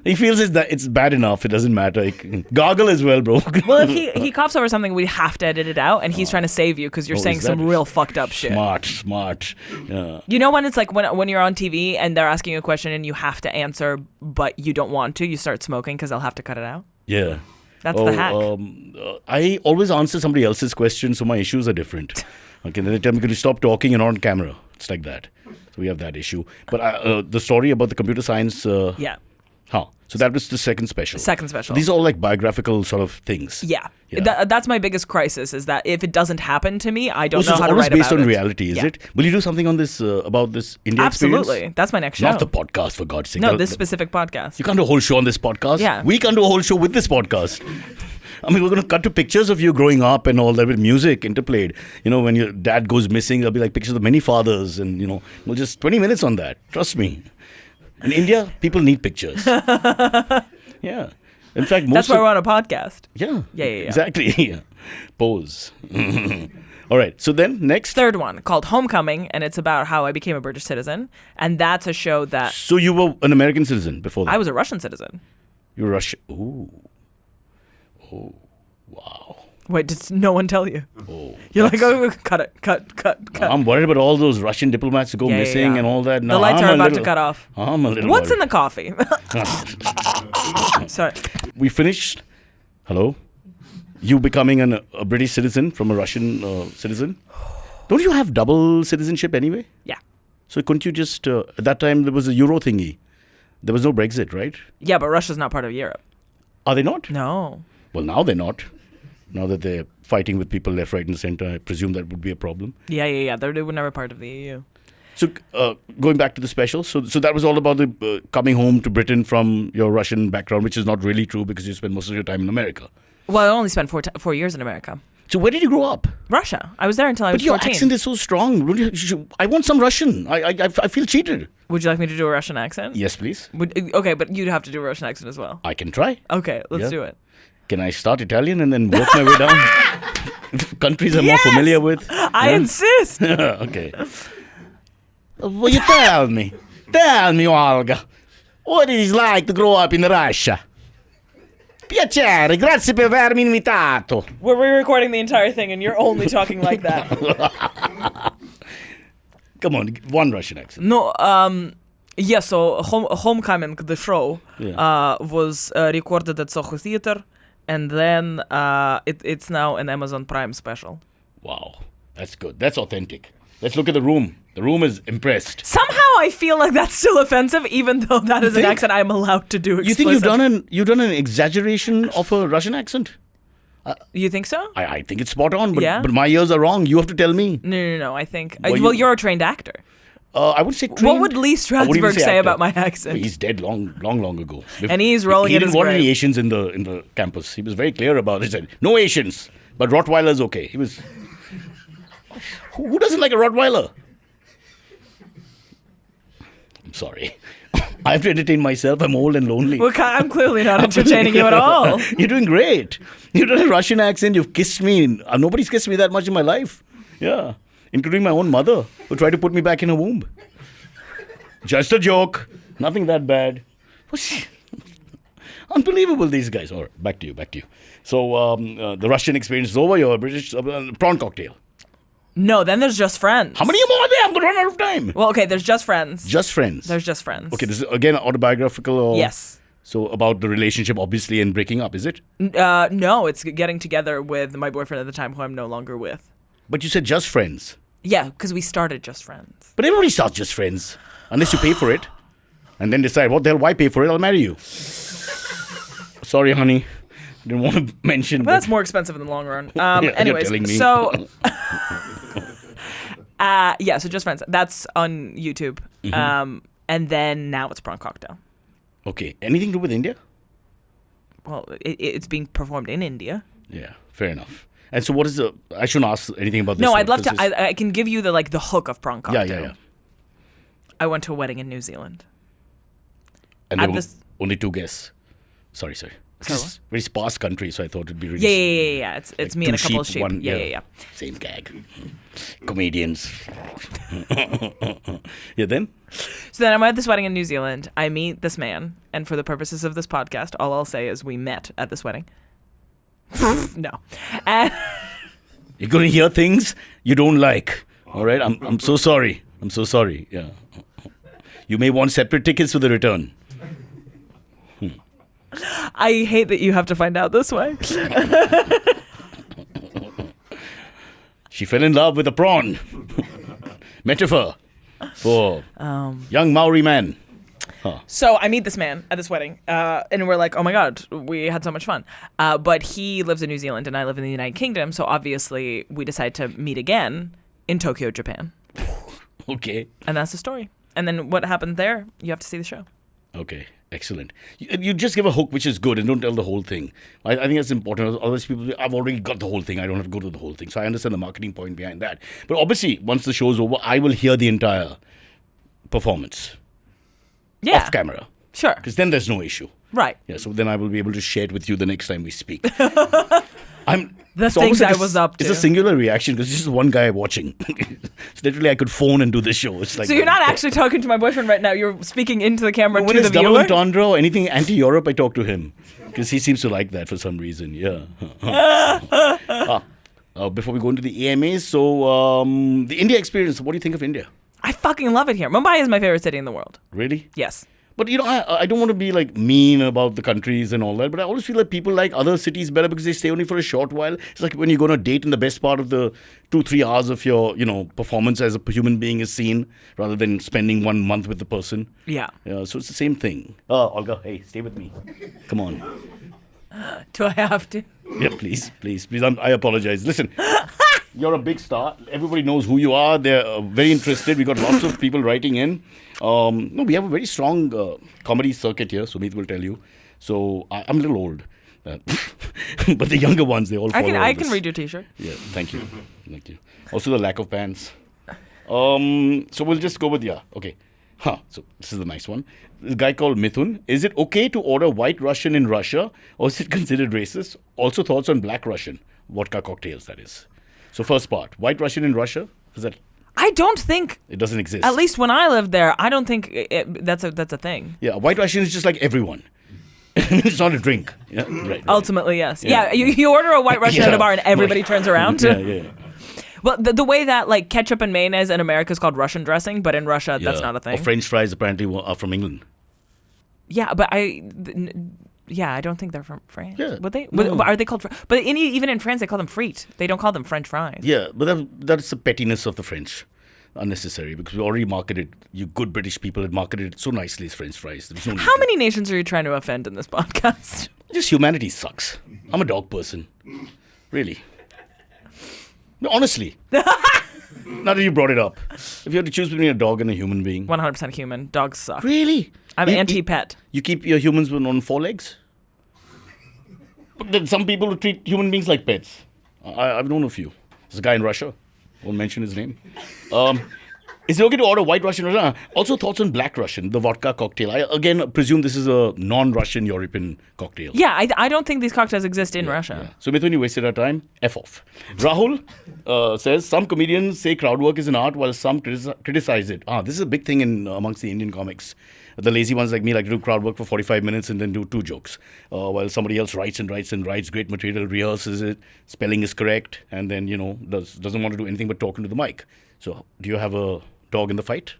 He feels it's bad enough. It doesn't matter. Gargle as well, bro. Well, if he coughs over something, we have to edit it out, and he's trying to save you because you're saying some real fucked up shit. Smart. Yeah. You know when it's like when you're on TV and they're asking you a question and you have to answer, but you don't want to, you start smoking because they'll have to cut it out? Yeah. That's the hack. I always answer somebody else's question, so my issues are different. Okay, then they tell me, can you stop talking? You're not on camera. It's like that. So we have that issue. But the story about the computer science... yeah. Huh. So that was the second special. Second special. So these are all like biographical sort of things. Yeah. That's my biggest crisis, is that if it doesn't happen to me, I don't know how to write about it. It's always based on reality, is it? Will you do something on this, about this India experience? Absolutely. That's my next show. Not the podcast, for God's sake. No, this specific podcast. You can't do a whole show on this podcast? Yeah. We can't do a whole show with this podcast. I mean, we're going to cut to pictures of you growing up and all that with music interplayed. You know, when your dad goes missing, there'll be like pictures of many fathers and, you know, we'll just 20 minutes on that. Trust me. In India, people need pictures. Yeah. In fact, that's why we're on a podcast. Yeah. Yeah. Exactly. Yeah. Pose. All right. So then next. Third one called Homecoming, and it's about how I became a British citizen. And that's a show that... So you were an American citizen before that? I was a Russian citizen. You were Russian. Ooh. Oh. Wow. Wait, did no one tell you? Oh. You're like, oh, cut it. I'm worried about all those Russian diplomats who go missing and all that. No, the lights are about to cut off. I'm a little What's worried. in the coffee? Sorry. We finished. Hello? You becoming a British citizen from a Russian citizen? Don't you have double citizenship anyway? Yeah. So couldn't you just... at that time, there was a Euro thingy. There was no Brexit, right? Yeah, but Russia's not part of Europe. Are they not? No. Well, now they're not. Now that they're fighting with people left, right, and center, I presume that would be a problem. Yeah. They were never part of the EU. So going back to the special, so that was all about the coming home to Britain from your Russian background, which is not really true because you spent most of your time in America. Well, I only spent 4 years in America. So where did you grow up? Russia. I was there until I was 14. But your accent is so strong. I want some Russian. I feel cheated. Would you like me to do a Russian accent? Yes, please. Okay, but you'd have to do a Russian accent as well. I can try. Okay, let's do it. Can I start Italian and then work my way down? Countries I'm more familiar with. I insist. Okay. Well, you tell me, Olga, what it is like to grow up in Russia? Piacere, grazie per avermi invitato. We're re-recording the entire thing and you're only talking like that. Come on, one Russian accent. No, yeah, so Homecoming, the show, was recorded at Soho Theatre, and then it's now an Amazon Prime special. Wow, that's good. That's authentic. Let's look at the room. The room is impressed. Somehow I feel like that's still offensive, even though that is an accent I'm allowed to do explicit. You think you've done an exaggeration of a Russian accent? You think so? I think it's spot on, but my ears are wrong. You have to tell me. No. I think... Well, you're a trained actor. I would say trained. What would Lee Strasberg say about my accent? Well, he's dead long ago. And he's rolling in his grave. He didn't want any Asians in the campus. He was very clear about it. He said, no Asians, but Rottweiler's okay. He was... Who doesn't like a Rottweiler? I'm sorry. I have to entertain myself. I'm old and lonely. Well, I'm clearly not entertaining you at all. You're doing great. You've done a Russian accent. You've kissed me. Nobody's kissed me that much in my life. Yeah. Including my own mother, who tried to put me back in her womb. Just a joke. Nothing that bad. Unbelievable, these guys. All right, back to you. So the Russian experience is over. You're a British prawn cocktail. No, then there's Just Friends. How many more are there? I'm going to run out of time. Well, okay, there's Just Friends. Just Friends. There's Just Friends. Okay, this is again autobiographical or... Yes. So about the relationship, obviously, and breaking up, is it? No, it's getting together with my boyfriend at the time, who I'm no longer with. But you said Just Friends. Yeah, because we started Just Friends. But everybody starts Just Friends. Unless you pay for it. And then decide, what the hell, why pay for it? I'll marry you. Sorry, honey. Didn't want to mention. But that's more expensive in the long run. Anyways, so... so Just Friends. That's on YouTube. Mm-hmm. And then now it's Prawn Cocktail. Okay. Anything to do with India? Well, it's being performed in India. Yeah, fair enough. And so what is the... I shouldn't ask anything about this. No, I'd love to... I can give you the hook of Prawn Cocktail. Yeah. I went to a wedding in New Zealand. And there were only two guests. Sorry. So It's very sparse country, so I thought it'd be really... yeah. It's like me and a two couple of sheep, sheep. one- Yeah. Same gag. Comedians. Yeah, then? So then I'm at this wedding in New Zealand. I meet this man, and for the purposes of this podcast, all I'll say is we met at this wedding. No. And You're going to hear things you don't like. All right? I'm so sorry. I'm so sorry. Yeah. You may want separate tickets for the return. I hate that you have to find out this way. She fell in love with a prawn. Metaphor for young Maori man. So I meet this man at this wedding, and we're like, oh my God, we had so much fun. But he lives in New Zealand, and I live in the United Kingdom, so obviously we decided to meet again in Tokyo, Japan. Okay. And that's the story. And then what happened there, you have to see the show. Okay, excellent. You just give a hook, which is good, and don't tell the whole thing. I think that's important. Otherwise, people, I've already got the whole thing. I don't have to go to the whole thing. So I understand the marketing point behind that. But obviously, once the show's over, I will hear the entire performance Yeah. off camera. Sure. Because then there's no issue. Right. Yeah, so then I will be able to share it with you the next time we speak. The it's things almost like I was up to. It's a singular reaction because it's just one guy watching. It's literally I could phone and do this show. It's like So you're not actually talking to my boyfriend right now. You're speaking into the camera when to it's the double viewer. entendre or anything anti-Europe, I talk to him because he seems to like that for some reason. Yeah. Before we go into the AMAs, so the India experience. What do you think of India? I fucking love it here. Mumbai is my favorite city in the world. Really? Yes. But I don't want to be like mean about the countries and all that, but I always feel like people like other cities better because they stay only for a short while. It's like when you go on a date and the best part of the 2-3 hours of your, performance as a human being is seen rather than spending 1 month with the person. Yeah. Yeah, so it's the same thing. Olga, hey, stay with me. Come on. Do I have to? Yeah, please. I apologize. Listen, you're a big star. Everybody knows who you are. They're very interested. We got lots of people writing in. No, we have a very strong comedy circuit here. Sumit will tell you. So I'm a little old, but the younger ones they all follow. I can read your T-shirt. Yeah, thank you. Also the lack of pants. So we'll just go with okay. So this is the nice one. This guy called Mithun. Is it okay to order White Russian in Russia, or is it considered racist? Also thoughts on Black Russian vodka cocktails. That is. So first part, White Russian in Russia. Is that? I don't think It doesn't exist. At least when I lived there, I don't think that's a thing. Yeah, White Russian is just like everyone. It's not a drink. Yeah, right. Ultimately, yes. Yeah. Yeah, you order a White Russian at Yeah. a bar and everybody turns around. Yeah. Well, the way that like ketchup and mayonnaise in America is called Russian dressing, but in Russia that's not a thing. Or French fries apparently are from England. Yeah, but I don't think they're from France. Yeah. Would they? No. Are they called? But even in France, they call them frites. They don't call them French fries. Yeah, but that's the pettiness of the French. Unnecessary because we already marketed, you good British people had marketed it so nicely as French fries. There was no need How to- many nations are you trying to offend in this podcast? Just humanity sucks. I'm a dog person. Really. No, honestly. Now that you brought it up. If you had to choose between a dog and a human being. 100% human. Dogs suck. Really? I'm You- anti-pet. You keep your humans on 4 legs? But then some people who treat human beings like pets. I've known a few. There's a guy in Russia. Won't mention his name. Is it okay to order White Russian? Also thoughts on Black Russian, the vodka cocktail. I again presume this is a non-Russian European cocktail. Yeah, I don't think these cocktails exist in Russia. Yeah. So Mithun, you wasted our time. F off. Rahul says, some comedians say crowd work is an art while some criticize it. This is a big thing amongst the Indian comics. The lazy ones like me like to do crowd work for 45 minutes and then do 2 jokes. While somebody else writes great material, rehearses it, spelling is correct, and then, doesn't want to do anything but talk into the mic. So do you have a dog in the fight?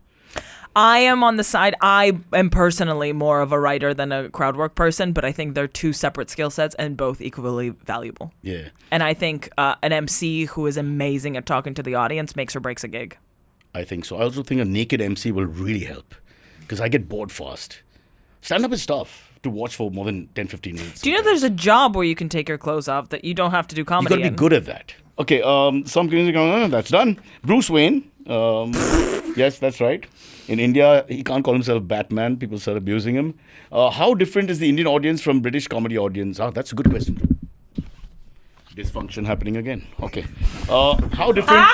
I am on the side. I am personally more of a writer than a crowd work person, but I think they're 2 separate skill sets and both equally valuable. Yeah. And I think an MC who is amazing at talking to the audience makes or breaks a gig. I think so. I also think a naked MC will really help because I get bored fast. Stand-up is tough to watch for more than 10-15 minutes. Do you know there's a job where you can take your clothes off that you don't have to do You comedy got to be in? good at that. Okay, some comedians are going, that's done. Bruce Wayne. Yes, that's right. In India, he can't call himself Batman. People start abusing him. How different is the Indian audience from British comedy audience? That's a good question. Dysfunction happening again. Okay. How different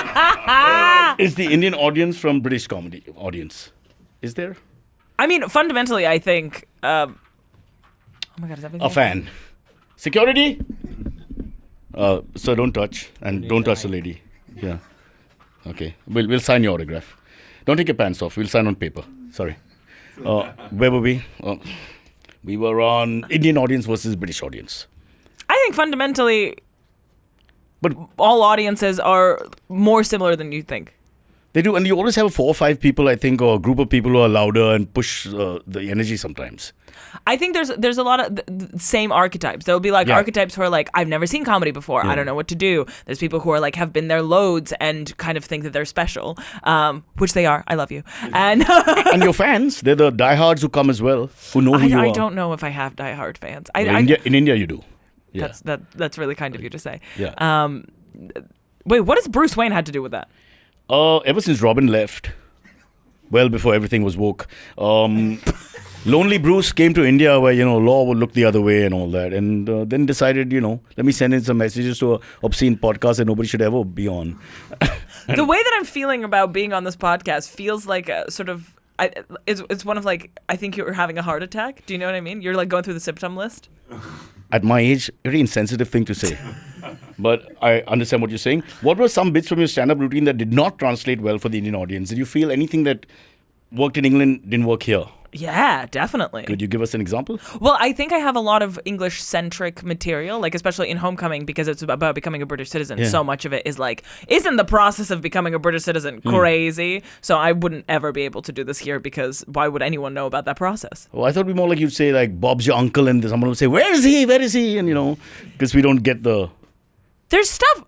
is the Indian audience from British comedy audience? Is there? I mean, fundamentally, I think... oh my God, is everything... A fan. Security? Sir, don't touch. And don't touch the lady. Yeah. Okay. We'll sign your autograph. Don't take your pants off. We'll sign on paper. Sorry. Where were we? We were on Indian audience versus British audience. I think fundamentally, But all audiences are more similar than you think. they do. And you always have 4 or 5 people, I think, or a group of people who are louder and push the energy sometimes. I think there's a lot of same archetypes. There'll be like archetypes who are like, I've never seen comedy before. I don't know what to do. There's people who are like, have been there loads and kind of think that they're special, which they are. I love you. And And your fans, they're the diehards who come as well, who know who you are. I don't know if I have diehard fans. In India, you do. Yeah. That's really kind of you to say. Yeah. Wait, what has Bruce Wayne had to do with that? Ever since Robin left, well before everything was woke, Lonely Bruce came to India where, law would look the other way and all that. And then decided, let me send in some messages to an obscene podcast that nobody should ever be on. The way that I'm feeling about being on this podcast feels like a sort of, it's one of like, I think you're having a heart attack. Do you know what I mean? You're like going through the symptom list. At my age, very insensitive thing to say. But I understand what you're saying. What were some bits from your stand-up routine that did not translate well for the Indian audience? Did you feel anything that worked in England didn't work here? Yeah, definitely. Could you give us an example? Well, I think I have a lot of English-centric material, like especially in Homecoming, because it's about becoming a British citizen. Yeah. So much of it is like, isn't the process of becoming a British citizen crazy? So I wouldn't ever be able to do this here because why would anyone know about that process? Well, I thought it'd be more like you'd say, like, Bob's your uncle, and someone would say, where is he? Where is he? And, because we don't get the... There's stuff...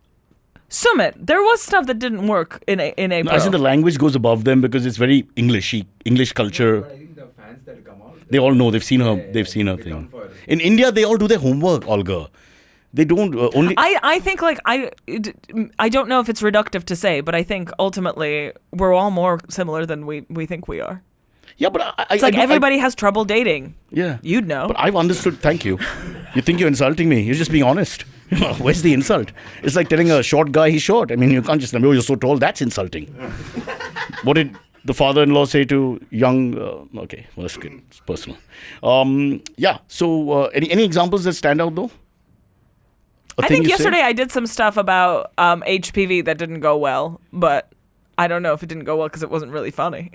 Sumit, there was stuff that didn't work in April. No, I think the language goes above them because it's very English culture. But I think the fans that come out, They all know. They've seen her. They've seen her they thing. come for- In India, they all do their homework, Olga. They don't only... I think like I don't know if it's reductive to say, but I think ultimately we're all more similar than we think we are. Yeah, but It's like everybody has trouble dating. Yeah. You'd know. But I've understood. Thank you. You think you're insulting me. You're just being honest. Where's the insult? It's like telling a short guy he's short. I mean, you can't just say, oh, you're so tall. That's insulting. What did the father-in-law say to young... okay, well, that's good. It's personal. Yeah, so any examples that stand out, though? I think yesterday I did some stuff about HPV that didn't go well, but I don't know if it didn't go well because it wasn't really funny.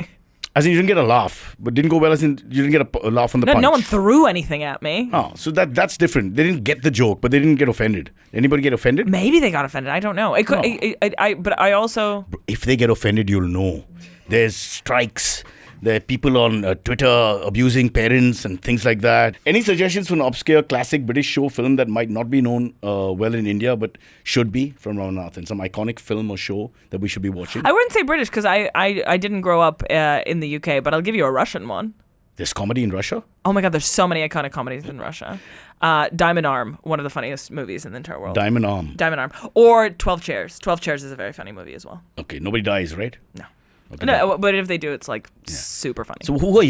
As in, you didn't get a laugh, but didn't go well as in you didn't get a laugh on the punch. No one threw anything at me. Oh, so that's different. They didn't get the joke, but they didn't get offended. Anybody get offended? Maybe they got offended. I don't know. It could. No. But I also. If they get offended, you'll know. There's strikes. There are people on Twitter abusing parents and things like that. Any suggestions for an obscure classic British show film that might not be known well in India but should be from Ramanathan? Some iconic film or show that we should be watching? I wouldn't say British because I didn't grow up in the UK, but I'll give you a Russian one. There's comedy in Russia? Oh my God, there's so many iconic comedies in Russia. Diamond Arm, one of the funniest movies in the entire world. Diamond Arm. Or 12 Chairs. 12 Chairs is a very funny movie as well. Okay, nobody dies, right? No. Okay, No, but if they do, it's like super funny. So who are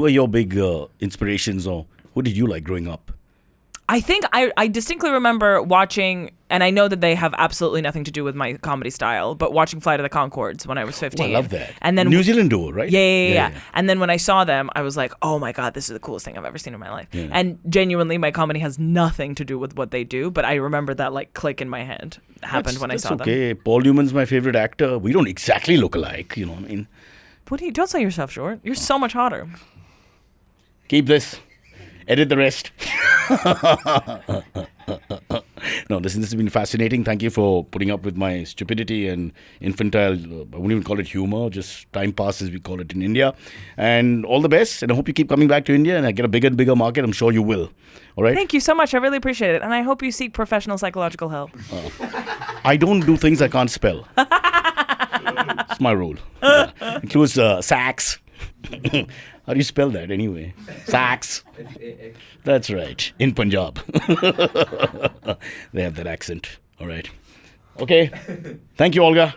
your big inspirations, or who did you like growing up? I think I distinctly remember watching, and I know that they have absolutely nothing to do with my comedy style, but watching Flight of the Conchords when I was 15. Oh, I love that. And then New Zealand duo, right? Yeah. And then when I saw them, I was like, oh my God, this is the coolest thing I've ever seen in my life. Yeah. And genuinely, my comedy has nothing to do with what they do, but I remember that like click in my head happened when I saw them. Okay, Paul Newman's my favorite actor. We don't exactly look alike, you know what I mean? Don't sell yourself short. You're so much hotter. Keep this. Edit the rest. No, this has been fascinating. Thank you for putting up with my stupidity and infantile, I wouldn't even call it humor, just time pass as we call it in India. And all the best. And I hope you keep coming back to India and I get a bigger and bigger market. I'm sure you will. All right? Thank you so much. I really appreciate it. And I hope you seek professional psychological help. I don't do things I can't spell. It's my rule. Includes sax. How do you spell that anyway? Sax. That's right. In Punjab. They have that accent. All right. Okay. Thank you, Olga.